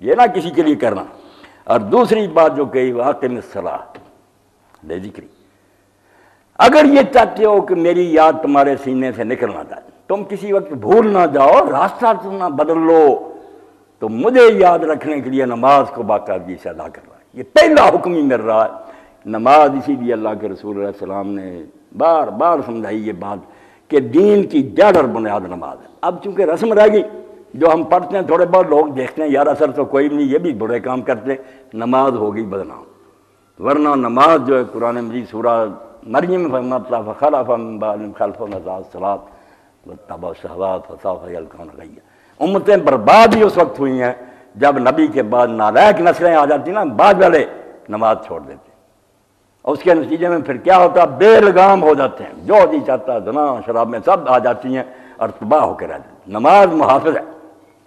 یہ نہ کسی کے لیے کرنا۔ اور دوسری بات جو کہی واقم الصلاۃ بے ذکری، اگر یہ چاہتے ہو کہ میری یاد تمہارے سینے سے نکل نہ جائے، تم کسی وقت بھول نہ جاؤ، راستہ تم نہ بدل لو، تو مجھے یاد رکھنے کے لیے نماز کو باقاعدگی سے ادا کر رہا ہے، یہ پہلا حکم ہی مل رہا ہے نماز۔ اسی لیے اللہ کے رسول علیہ السلام نے بار بار سمجھائی یہ بات کہ دین کی جڑ اور بنیاد نماز ہے۔ اب چونکہ رسم رہ گئی، جو ہم پڑھتے ہیں تھوڑے بہت لوگ دیکھتے ہیں یار اثر تو کوئی نہیں، یہ بھی برے کام کرتے ہیں، نماز ہوگی بدنام۔ ورنہ نماز جو ہے قرآن مجید سورہ مریم فرماتا فخلف من بعدهم خلف اضاعوا الصلاۃ واتبعوا الشہوات فسوف یلقون غیا، امتیں برباد ہی اس وقت ہوئی ہیں جب نبی کے بعد نالائق نسلیں آ جاتی نا، بعد والے نماز چھوڑ دیتے، اور اس کے نتیجے میں پھر کیا ہوتا، بے لگام ہو جاتے ہیں، جو جی چاہتا زنا شراب میں سب آ جاتی ہیں اور تباہ ہو کے رہ جاتی ہیں۔ نماز محافظ ہے۔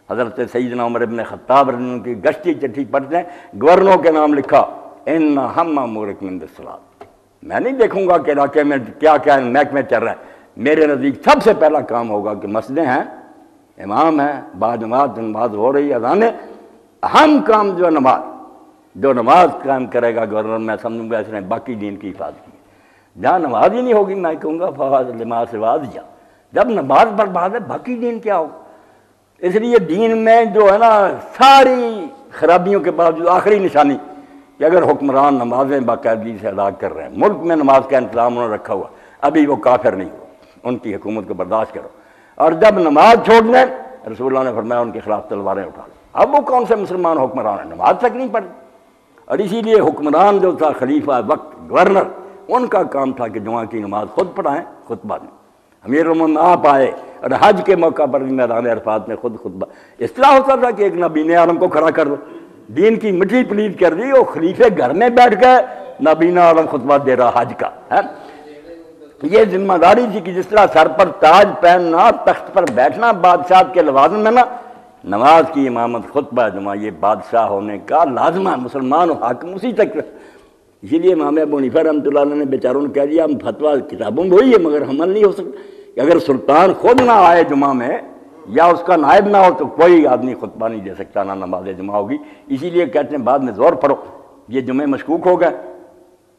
حضرت سیدنا عمر ابن خطاب رضی اللہ عنہ کی گشتی چٹھی پڑھتے ہیں، گورنروں کے نام لکھا ان ہم مورک من الصلاۃ، میں نہیں دیکھوں گا کہ علاقے میں کیا کیا محکمے چل رہا ہے، میرے نزدیک سب سے پہلا کام ہوگا کہ مسجدیں ہیں، امام ہیں، بعد نماز ہو رہی ہے، اذانیں، اہم کام جو ہے نماز، جو نماز قائم کرے گا گورنر، میں سمجھوں گا اس نے باقی دین کی حفاظت کی۔ جہاں نماز ہی نہیں ہوگی میں کہوں گا فواز لما سواز جا، جب نماز برباد ہے باقی دین کیا ہوگا۔ اس لیے دین میں جو ہے نا ساری خرابیوں کے باوجود آخری نشانی کہ اگر حکمران نمازیں باقاعدگی سے ادا کر رہے ہیں، ملک میں نماز کا انتظام انہوں نے رکھا ہوا، ابھی وہ کافر نہیں ہو، ان کی حکومت کو برداشت کرو، اور جب نماز چھوڑ دیں رسول اللہ نے فرمایا ان کے خلاف تلواریں اٹھا لیں۔ اب وہ کون سے مسلمان حکمران ہیں، نماز تک نہیں پڑھتے۔ اور اسی لیے حکمران جو تھا خلیفہ وقت گورنر، ان کا کام تھا کہ جمعہ کی نماز خود پڑھائیں، خطبہ دیں۔ امیر المومنین آپ آئے اور حج کے موقع پر بھی میدان عرفات میں خود خطبہ، اس طرح ہوتا تھا کہ ایک نابینا عالم کو کھڑا کر دو، دین کی مٹھی پلیت کر دی، وہ خلیفے گھر میں بیٹھ کے نابینا عالم خطبہ دے رہا حج کا ہے۔ یہ ذمہ داری تھی کہ جس طرح سر پر تاج پہننا، تخت پر بیٹھنا بادشاہ کے لوازم میں نا، نماز کی امامت خطبہ جمعہ یہ بادشاہ ہونے کا لازمہ، مسلمان و حاکم اسی تک۔ اسی لیے امام ابو حنیفہ رحمۃ اللہ علیہ نے بیچاروں نے کہہ دیا ہم فتویٰ کتابوں میں وہی ہے مگر عمل نہیں ہو سکتا، کہ اگر سلطان خود نہ آئے جمعہ میں یا اس کا نائب نہ ہو تو کوئی آدمی خطبہ نہیں دے سکتا، نہ نماز جمعہ ہوگی۔ اسی لیے کہتے ہیں بعد میں زور پڑو، یہ جمعے مشکوک ہو گئے،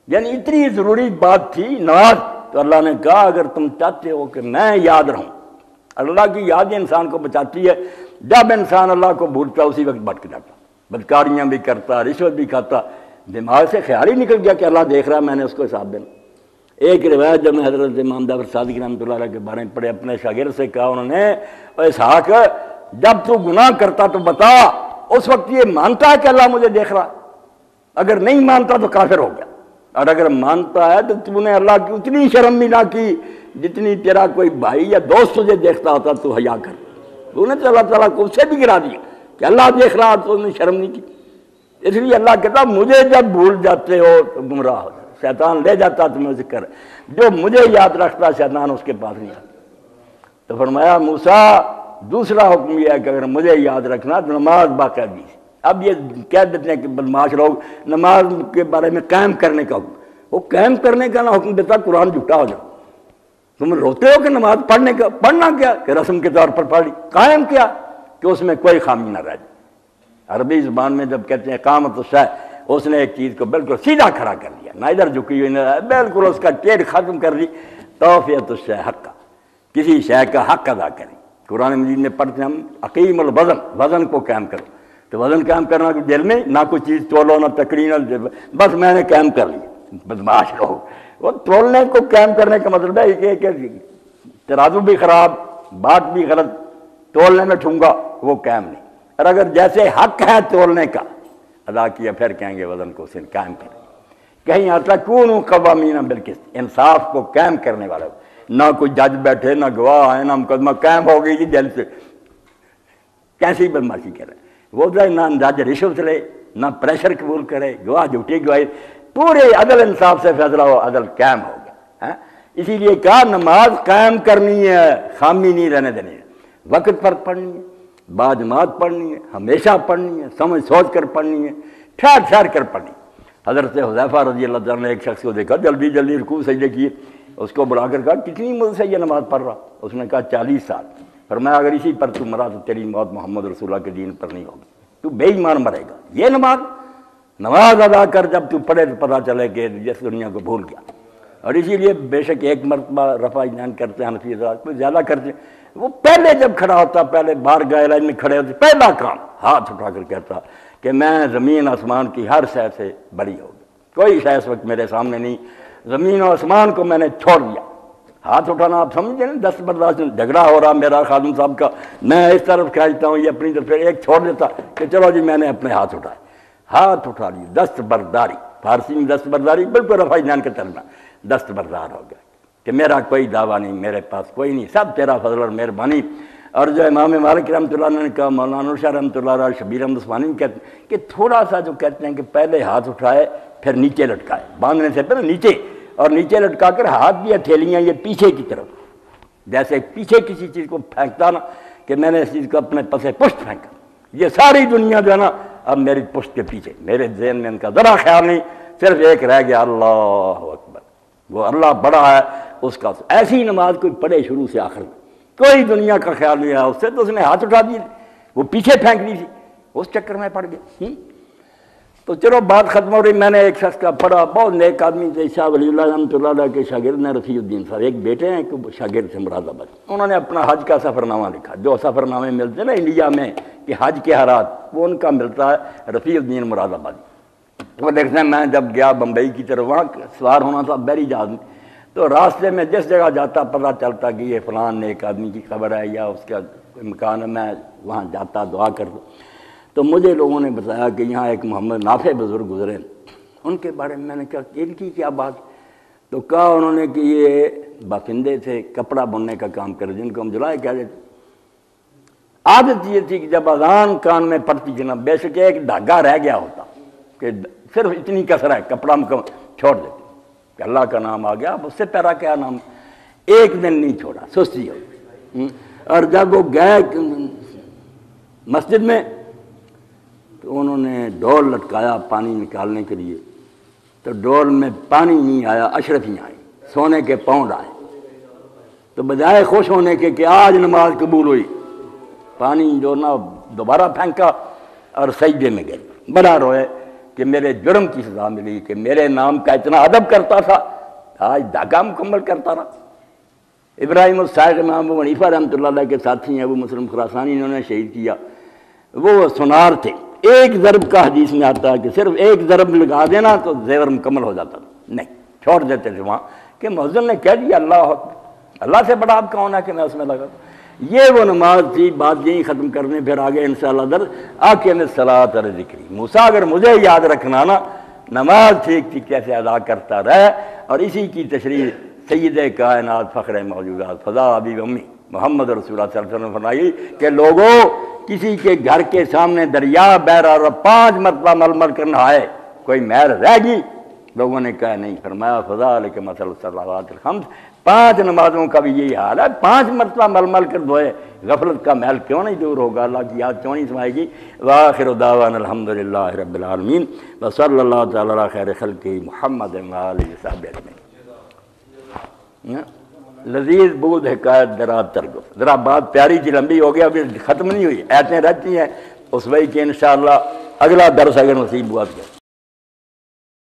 یعنی اتنی ضروری بات تھی نماز۔ تو اللہ نے کہا اگر تم چاہتے ہو کہ میں یاد رہوں، اللہ کی یاد انسان کو بچاتی ہے، جب انسان اللہ کو بھولتا اسی وقت بھٹک جاتا، بدکاریاں بھی کرتا، رشوت بھی کھاتا، دماغ سے خیال ہی نکل گیا کہ اللہ دیکھ رہا ہے، میں نے اس کو حساب دینا۔ ایک روایت جب میں حضرت امام جعفر صادق رحمۃ اللہ علیہ کے بارے میں پڑھے، اپنے شاگرد سے کہا انہوں نے اے اسحاق جب تو گناہ کرتا تو بتا، اس وقت یہ مانتا ہے کہ اللہ مجھے دیکھ رہا، اگر نہیں مانتا تو کافر ہو گیا، اور اگر مانتا ہے تو تو نے اللہ کی اتنی شرم بھی نہ کی جتنی تیرا کوئی بھائی یا دوست تجھے دیکھتا ہوتا، تو حیا کر، تو نے تو اللہ تعالیٰ کو اس سے بھی گرا دیا کہ اللہ دیکھ رہا تو نے شرم نہیں کی۔ اس لیے اللہ کہتا مجھے جب بھول جاتے ہو تو گمراہ ہو جاتے، شیطان لے جاتا تمہیں ذکر، جو مجھے یاد رکھتا شیطان اس کے پاس نہیں آتا۔ تو فرمایا موسیٰ دوسرا حکم یہ ہے کہ اگر مجھے یاد رکھنا تو نماز باقاعدگی سے۔ اب یہ کہہ دیتے ہیں کہ بدماش لوگ نماز کے بارے میں قائم کرنے کا حکم، وہ قائم کرنے کا نہ حکم دیتا قرآن جھوٹا ہو جاتا۔ تم روتے ہو کہ نماز پڑھنے کا، پڑھنا کیا کہ رسم کے طور پر پڑھ لی، قائم کیا کہ اس میں کوئی خامی نہ رہ جائے۔ عربی زبان میں جب کہتے ہیں اقامت الشیء، اس نے ایک چیز کو بالکل سیدھا کھڑا کر دیا، نہ ادھر جھکی ہوئی نہ بالکل اس کا ٹیڑھ ختم کر دی۔ توفیت الشیء حق، کسی شے کا حق ادا کریں، قرآن مجید میں پڑھتے ہیں ہم اقیم الوزن، وزن کو قائم کرو. تو وزن قائم کرنا کہ دل میں نہ کوئی چیز تولو نہ تکری نہ، بس میں نے قائم کر لی، بدماش رہو. وہ تولنے کو قائم کرنے کا مطلب ہے کہ ترازو بھی خراب، بات بھی غلط، تولنے میں ٹھونگا وہ قائم نہیں. اور اگر جیسے حق ہے تولنے کا ادا کیا پھر کہیں گے وزن کو سن قائم کریں. کہیں آتا کونوا قوامین بالقسط، انصاف کو قائم کرنے والا. نہ کوئی جج بیٹھے، نہ گواہ آئے، نہ مقدمہ قائم ہو گئی جی دل سے، کیسی بدماشی کرے. وہ نہ جج رشوت لے، نہ پریشر قبول کرے، گواہ جھوٹی گواہی، پورے عدل انصاف سے فیصلہ ہو، عدل قائم ہو گیا. اسی لیے کہا نماز قائم کرنی ہے، خامی نہیں رہنے دینی ہے، وقت پر پڑھنی ہے، باجماعت پڑھنی ہے، ہمیشہ پڑھنی ہے، سمجھ سوچ کر پڑھنی ہے، ٹھہر ٹھہر کر پڑھنی. حضرت حذیفہ رضی اللہ تعالیٰ نے ایک شخص کو دیکھا جلدی جلدی رکوع سجدے کیے، اس کو بلا کر کہا کتنی مدت سے یہ نماز پڑھ رہا؟ اس نے کہا 40 سال. فرمایا اگر اسی پر تو مرا تو تیری موت محمد رسول اللہ کے دین پر نہیں ہوگی، تو بے ایمان مرے گا. یہ نماز ادا کر، جب تو پڑھے تو پتہ چلے کہ جس دنیا کو بھول گیا. اور اسی لیے بے شک ایک مرتبہ رفع یدین کرتے ہیں حنفی حضرات، کوئی زیادہ کرتے ہیں. وہ پہلے جب کھڑا ہوتا، پہلے بارگاہ الہی میں کھڑے ہوتے، پہلا کام ہاتھ اٹھا کر کہتا کہ میں زمین آسمان کی ہر شے سے بری ہو گئی، کوئی شے اس وقت میرے سامنے نہیں، زمین و آسمان کو میں نے چھوڑ دیا. ہاتھ اٹھانا آپ سمجھیں نا، دست برداشت جھگڑا ہو رہا میرا خادم صاحب کا، میں اس طرف کھینچتا ہوں، یہ اپنی طرف، پھر ایک چھوڑ دیتا کہ چلو جی میں نے اپنے ہاتھ اٹھائے، ہاتھ اٹھا لی. دست برداری، فارسی میں دست برداری بالکل رفع یدین کے ترجمہ، دست بردار ہو گیا کہ میرا کوئی دعویٰ نہیں، میرے پاس کوئی نہیں، سب تیرا فضل اور مہربانی. اور جو امام مالک رحمۃ اللہ علیہ نے کہا، مولانا شاہ رحمۃ اللہ علیہ، شبیر احمد عثمانی کہتے ہیں کہ تھوڑا سا جو کہتے ہیں کہ پہلے ہاتھ اٹھائے پھر نیچے لٹکائے، باندھنے سے پہلے نیچے، اور نیچے لٹکا کر ہاتھ بھی ہتھیلیاں یہ پیچھے کی طرف، جیسے پیچھے کسی چیز کو پھینکتا نا کہ میں نے اس چیز کو اپنے پسے پشت پھینکا، یہ ساری دنیا جو ہے نا اب میری پشت کے پیچھے، میرے ذہن میں ان کا ذرا خیال نہیں، صرف ایک رہ گیا اللہ اکبر، وہ اللہ بڑا ہے اس کا. ایسی نماز کوئی پڑھے شروع سے آخر میں، کوئی دنیا کا خیال نہیں آیا اس سے، تو اس نے ہاتھ اٹھا دیے، وہ پیچھے پھینک دی تھی، اس چکر میں پڑ گیا. تو چلو بات ختم ہو رہی. میں نے ایک شخص کا پڑھا، بہت نیک آدمی تھے، شاہ ولی اللہ رحمۃ اللہ علیہ کے شاگرد نے رفیع الدین صاحب، ایک بیٹے ہیں ایک شاگرد سے مراد آباد. انہوں نے اپنا حج کا سفر نامہ لکھا، جو سفر نامے ملتے ہیں نا انڈیا میں کہ حج کے حالات، وہ ان کا ملتا ہے رفیع الدین مراد آبادی. وہ دیکھتے ہیں میں جب گیا بمبئی کی طرف، وہاں سوار ہونا تھا بحری جہاز میں، تو راستے میں جس جگہ جاتا پتہ چلتا کہ یہ فلان نیک آدمی کی خبر ہے یا اس کا امکان ہے، میں وہاں جاتا دعا کرتا. تو مجھے لوگوں نے بتایا کہ یہاں ایک محمد نافع بزرگ گزرے، ان کے بارے میں نے کہا کہ ان کی کیا بات؟ تو کہا انہوں نے کہ یہ باشندے تھے، کپڑا بننے کا کام کرے، جن کو ہم جلائے کہہ دیتے. عادت یہ تھی کہ جب اذان کان میں پڑتی تھی نا، بے شک ایک دھاگا رہ گیا ہوتا کہ صرف اتنی کسر ہے، کپڑا چھوڑ دیتے کہ اللہ کا نام آ گیا، اب اس سے پیرا کیا نام، ایک دن نہیں چھوڑا، سستی ہو گئی. اور جب وہ گئے مسجد میں تو انہوں نے ڈول لٹکایا پانی نکالنے کے لیے، تو ڈول میں پانی نہیں آیا، اشرفیاں آئی، سونے کے پاؤنڈ آئے. تو بجائے خوش ہونے کے کہ آج نماز قبول ہوئی، پانی جو نا دوبارہ پھینکا اور سجدے میں گئے. بڑا روئے کہ میرے جرم کی سزا ملی کہ میرے نام کا اتنا ادب کرتا تھا، آج دھاگا مکمل کرتا رہا. ابراہیم الصادق امام ابو حنیفہ رحمۃ اللہ علیہ کے ساتھی ہیں ابو مسلم خراسانی، انہوں نے شہید کیا. وہ سنار تھے، ایک ضرب کا حدیث میں آتا ہے کہ صرف ایک ضرب لگا دینا تو زیور مکمل ہو جاتا تھا، نہیں چھوڑ دیتے تھے وہاں کہ مؤذن نے کہہ دیا اللہ اکبر، اللہ سے بڑا آپ کون ہے کہ میں اس میں لگا. یہ وہ نماز تھی. بات یہی ختم کرنے پھر آگے انشاءاللہ در آقِ الصلاۃ اور ذکری. موسیٰ اگر مجھے یاد رکھنا نا، نماز ٹھیک ٹھیک کیسے ادا کرتا رہے، اور اسی کی تشریح سید کائنات فخر موجودات فضا ابی و امی محمد رسول اللہ صلی اللہ علیہ وسلم نے فرمائی کہ لوگوں کسی کے گھر کے سامنے دریا بہ رہا اور 5 مرتبہ مل مل کر نہائے، کوئی محر رہ گی؟ لوگوں نے کہا نہیں. فرمایا فذالک مثل الصلوات الخمس، 5 نمازوں کا بھی یہی حال ہے، 5 مرتبہ مل مل کر دھوئے، غفلت کا محل کیوں نہیں دور ہوگا، اللہ کی یاد کیوں نہیں سمائے گی. وآخر دعوانا الحمدللہ رب العالمین وصلی اللہ تعالی علی خیر خلقہ محمد وآلہ وصحبہ اجمعین. لذیذ بود حکایت درا ترگف. ذرا بات پیاری تھی، لمبی ہو گیا، ابھی ختم نہیں ہوئی، ایتیں رہتی ہیں اس وہی کہ انشاءاللہ اگلا درس اگر نصیب ہوا تو